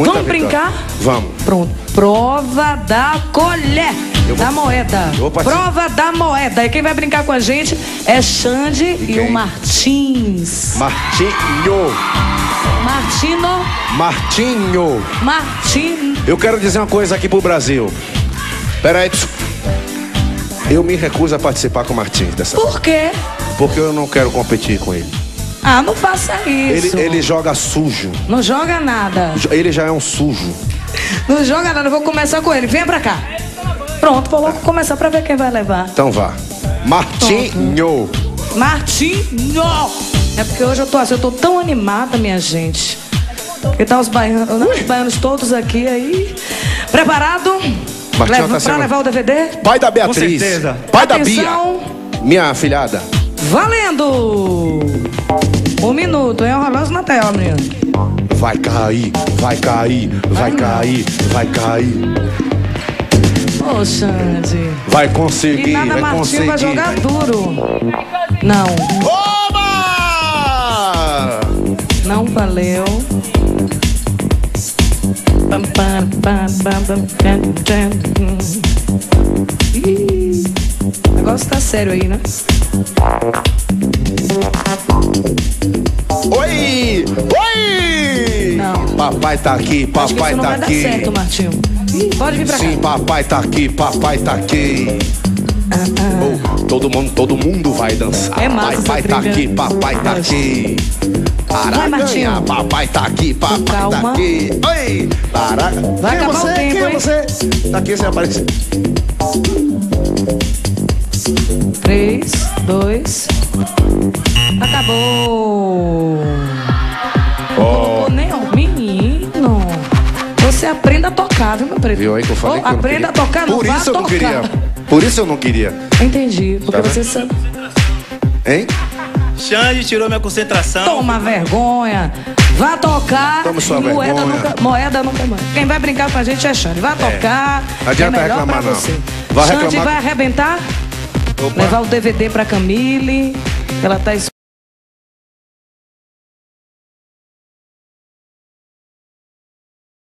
Vamos brincar? Vamos. Pronto. Prova da colher. Da moeda. Prova da moeda. E quem vai brincar com a gente é Xande e o Martins. Martinho. Eu quero dizer uma coisa aqui pro Brasil. Peraí. Eu me recuso a participar com o Martins dessa vez. Por quê? Porque eu não quero competir com ele. Ah, não faça isso. Ele joga sujo. Não joga nada. Ele já é um sujo. Não joga nada, eu vou começar com ele. Venha pra cá. Pronto, vou logo começar pra ver quem vai levar. Então vá. Martinho. Martinho. É porque hoje eu tô tão animada, minha gente. Porque tá os baianos todos aqui aí. Preparado? Pra levar o DVD? Pai da Beatriz. Com certeza. Pai Atenção. da Bia. Minha afilhada. Valendo! 1 minuto, é um relógio na tela, menino. Vai cair, vai cair, vai cair, vai cair. Ô, Xande. Vai conseguir, E nada, vai Martinho conseguir. vai jogar duro. Não. Oba! Não valeu. Ih, o negócio tá sério aí, né? Oi! Oi! Não. Papai tá aqui, Acho que papai isso não tá vai dar aqui. certo, Martinho. Pode vir pra cá. Sim, papai tá aqui, papai tá aqui. Oh, todo mundo vai dançar. É massa essa Papai tá trilha. aqui, papai tá aqui. Vai, Martinho. Papai tá aqui, papai Calma. tá aqui. Oi! Paraca. Vai Quem é acabar você? o tempo, Quem é hein? você? Tá aqui sem aparecer. 3, 2. Acabou. Oh. Nem o menino. Você aprenda a tocar, viu, meu preto? Viu aí que eu falei que eu não aprenda a queria. tocar, não Por vá isso eu não tocar. queria. Por isso eu não queria. Entendi, porque Tá você vendo? sabe. Hein? Xande tirou minha concentração. Toma vergonha. Vá tocar. Toma sua e moeda vergonha. moeda nunca mais. Quem vai brincar com a gente é Xande. Vá tocar. Não adianta é melhor reclamar, pra não. você. Vai Xande reclamar. vai arrebentar. Opa. Levar o DVD pra Camille. Ela tá